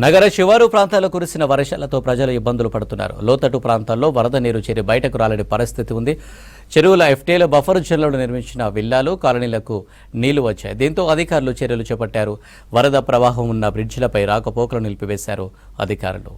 నగర శివారు ప్రాంతాల్లో కురిసిన వర్షాలతో ప్రజలు ఇబ్బందులు పడుతున్నారు. లోతట్టు ప్రాంతాల్లో వరద నీరు చేరి బయటకు రాలేని పరిస్థితి ఉంది. చెరువుల ఎఫ్టీఏలో బఫర్ జోన్లలో నిర్మించిన విల్లాలు కాలనీలకు నీళ్లు వచ్చాయి. దీంతో అధికారులు చర్యలు చేపట్టారు. వరద ప్రవాహం ఉన్న బ్రిడ్జిలపై రాకపోకలు నిలిపివేశారు అధికారులు.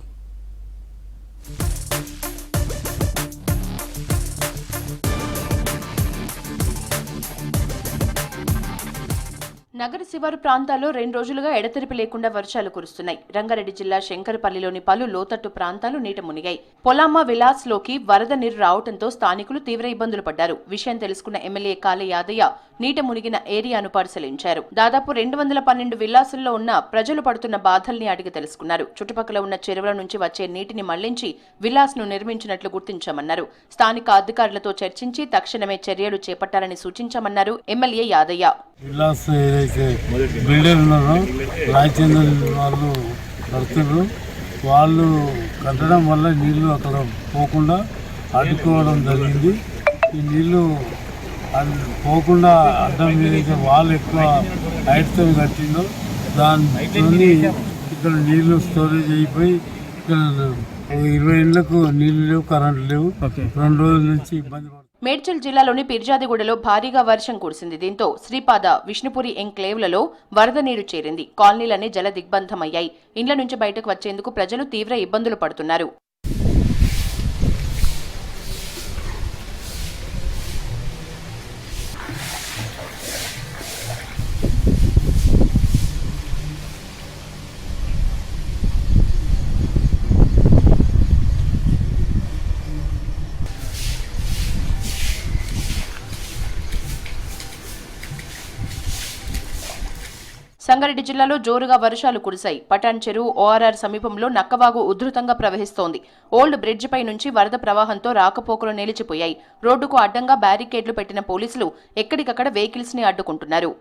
నగర శివారు ప్రాంతాల్లో 2 రోజులుగా ఎడతెరిపి లేకుండా వర్షాలు కురుస్తున్నాయి. రంగారెడ్డి జిల్లా శంకరపల్లిలోని పలు లోతట్టు ప్రాంతాలు నీట మునిగాయి. పొలామా విలాస్ లోకి వరద నీరు రావడంతో స్థానికులు తీవ్ర ఇబ్బందులు పడ్డారు. విషయం తెలుసుకున్న ఎమ్మెల్యే కాళే యాదయ్య నీట మునిగిన ఏరియాను పరిశీలించారు. దాదాపు 212 విల్లాసుల్లో ఉన్న ప్రజలు పడుతున్న బాధల్ని అడిగి తెలుసుకున్నారు. చుట్టుపక్కల ఉన్న చెరువుల నుంచి వచ్చే నీటిని మళ్లించి విల్లాస్ ను నిర్మించినట్లు గుర్తించామన్నారు. స్థానిక అధికారులతో చర్చించి తక్షణమే చర్యలు చేపట్టాలని సూచించామన్నారు ఎమ్మెల్యే యాదయ్య. బిల్డర్ ఉన్నారు, రాయచంద్ర వాళ్ళు కడుతున్నారు. వాళ్ళు కట్టడం వల్ల నీళ్లు అక్కడ పోకుండా అడ్డుకోవడం జరిగింది. ఈ నీళ్లు పోకుండా అడ్డం ఏదైతే వాళ్ళు ఎక్కువ హైట్తో కట్టిందో దాని ఇక్కడ నీళ్లు స్టోరేజ్ అయిపోయి ఇక్కడ 20 ఇళ్లకు నీళ్లు లేవు, కరెంటు లేవు. 2 రోజుల నుంచి ఇబ్బంది పడుతుంది. మేడ్చల్ జిల్లాలోని పిర్జాదిగూడలో భారీగా వర్షం కురిసింది. దీంతో శ్రీపాద విష్ణుపురి ఎంక్లేవ్లలో వరద నీరు చేరింది. కాలనీలన్నీ జల దిగ్బంధమయ్యాయి. ఇండ్ల నుంచి బయటకు వచ్చేందుకు ప్రజలు తీవ్ర ఇబ్బందులు పడుతున్నారు. సంగారెడ్డి జిల్లాలో జోరుగా వర్షాలు కురిశాయి. పటాన్ చెరువు ఓఆర్ఆర్ సమీపంలో నక్కవాగు ఉధృతంగా ప్రవహిస్తోంది. ఓల్డ్ బ్రిడ్జ్ పై నుంచి వరద ప్రవాహంతో రాకపోకలు నిలిచిపోయాయి. రోడ్డుకు అడ్డంగా బ్యారికేడ్లు పెట్టిన పోలీసులు ఎక్కడికక్కడ వెహికల్స్ ని అడ్డుకుంటున్నారు.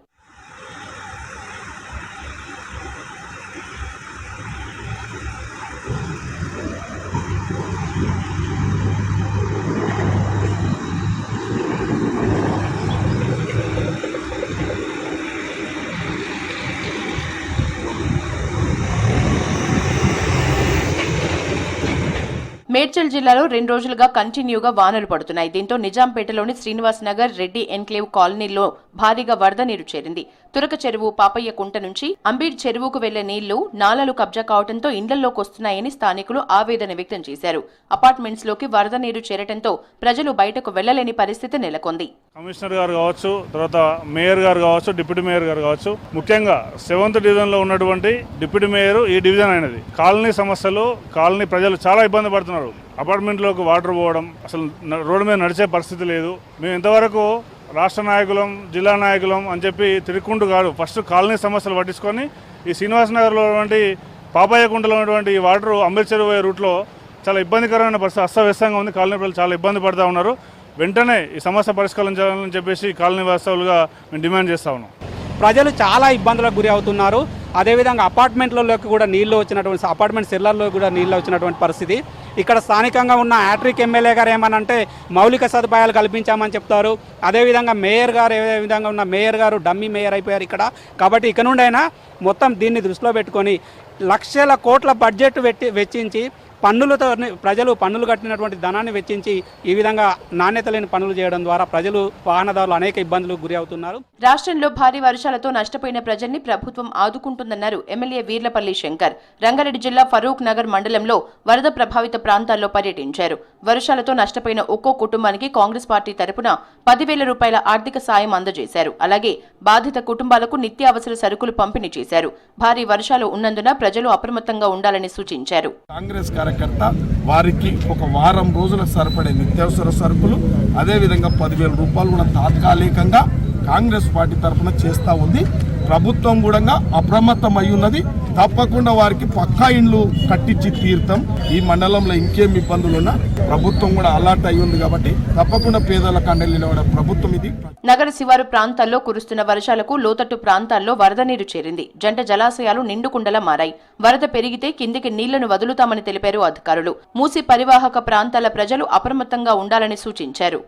మేడ్చల్ జిల్లాలో 2 రోజులుగా కంటిన్యూగా వానలు పడుతున్నాయి. దీంతో నిజాంపేటలోని శ్రీనివాస్ నగర్, రెడ్డి ఎన్క్లేవ్ కాలనీలో భారీగా వరద నీరు చేరింది. తురక చెరువు, పాపయ్య కుంట నుంచి అంబీడ్ చెరువుకు వెళ్లే నీళ్లు నాలాలు కబ్జా కావడంతో ఇండ్లలోకి వస్తున్నాయని స్థానికులు ఆవేదన వ్యక్తం చేశారు. అపార్ట్మెంట్స్ లోకి వరద నీరు చేరడంతో ప్రజలు బయటకు వెళ్లలేని పరిస్థితి నెలకొంది. కమిషనర్ గారు కావచ్చు, తర్వాత మేయర్ గారు కావచ్చు, డిప్యూటీ మేయర్ గారు కావచ్చు, ముఖ్యంగా 7th డివిజన్ లో ఉన్నటువంటి డిప్యూటీ మేయర్ ఈ డివిజన్ అయినది. కాలనీ సమస్యలు, కాలనీ ప్రజలు చాలా ఇబ్బంది పడుతున్నారు. అపార్ట్మెంట్లోకి వాటర్ పోవడం, అసలు రోడ్డు మీద నడిచే పరిస్థితి లేదు. మేము ఇంతవరకు రాష్ట్ర నాయకులం, జిల్లా నాయకులం అని చెప్పి తిరుగుకుంటూ కాదు, ఫస్ట్ కాలనీ సమస్యలు పట్టించుకొని ఈ శ్రీనివాసనగర్లో ఉన్నటువంటి పాపయ్యకుంటలో ఉన్నటువంటి ఈ వాటర్ అంబేద్కర్ చెరువు రూట్లో చాలా ఇబ్బందికరమైన పరిస్థితి, అస్తవ్యస్తంగా ఉంది. కాలనీ ప్రజలు చాలా ఇబ్బంది పడుతూ ఉన్నారు. వెంటనే ఈ సమస్య పరిష్కరించాలని చెప్పేసి కాలనీ వాస్తవులుగా మేము డిమాండ్ చేస్తూ ఉన్నాం. ప్రజలు చాలా ఇబ్బందులకు గురి అవుతున్నారు. అదేవిధంగా అపార్ట్మెంట్లలోకి కూడా నీళ్లు వచ్చినటువంటి, అపార్ట్మెంట్ సెల్లార్లో కూడా నీళ్ళు వచ్చినటువంటి పరిస్థితి. ఇక్కడ స్థానికంగా ఉన్న హ్యాట్రిక్ ఎమ్మెల్యే గారు ఏమనంటే మౌలిక సదుపాయాలు కల్పించామని చెప్తారు. అదేవిధంగా మేయర్ గారు, ఏ విధంగా ఉన్న మేయర్ గారు డమ్మీ మేయర్ అయిపోయారు ఇక్కడ. కాబట్టి ఇక నుండైనా మొత్తం దీన్ని దృష్టిలో పెట్టుకొని లక్షల కోట్ల బడ్జెట్ వెచ్చించి పన్నులతో ప్రజలు పన్నులు కట్టినటువంటి ధనాన్ని వెచ్చించి ఈ విధంగా నాణ్యత లేని పనులు చేయడం ద్వారా ప్రజలు, వాహనదారులు అనేక ఇబ్బందులకు గురి అవుతున్నారు. రాష్ట్రంలో భారీ వర్షాలతో నష్టపోయిన ప్రజల్ని ప్రభుత్వం ఆదుకుంటుందన్నారు ఎమ్మెల్యే వీర్లపల్లి శంకర్. రంగారెడ్డి జిల్లా ఫరూక్ నగర్ మండలంలో వరద ప్రభావిత ప్రాంతాల్లో పర్యటించారు. వర్షాలతో నష్టపోయిన ఒక్కో కుటుంబానికి కాంగ్రెస్ పార్టీ తరపున 10,000 రూపాయల ఆర్థిక సాయం అందజేశారు. అలాగే బాధిత కుటుంబాలకు నిత్యావసర సరుకులు పంపిణీ చేశారు. భారీ వర్షాలు ఉన్నందున ప్రజలు అప్రమత్తంగా ఉండాలని సూచించారు. కాంగ్రెస్ కార్యకర్త వారికి ఒక వారం రోజుల సరిపడే నిత్యావసర సరుకులు, అదేవిధంగా 10,000 రూపాయలు కూడా తాత్కాలికంగా కాంగ్రెస్ పార్టీ తరఫున చేస్తూ ఉంది. ప్రభుత్వం కూడా అప్రమత్తం అయి ఉన్నది. తప్పకుండా వారికి పక్కా ఇండ్లు కట్టించి తీర్థం. ఈ మండలంలో ఇంకేం ఇబ్బందులు ఉన్నా ప్రభుత్వం కూడా అలర్ట్ అయి ఉంది కాబట్టి తప్పకుండా పేదలకు అండగా నిలబడే ప్రభుత్వం ఇది. నగర శివారు ప్రాంతాల్లో కురుస్తున్న వర్షాలకు లోతట్టు ప్రాంతాల్లో వరద నీరు చేరింది. జంట జలాశయాలు నిండుకుండలా మారాయి. వరద పెరిగితే కిందికి నీళ్లను వదులుతామని తెలిపారు అధికారులు. మూసి పరివాహక ప్రాంతాల ప్రజలు అప్రమత్తంగా ఉండాలని సూచించారు.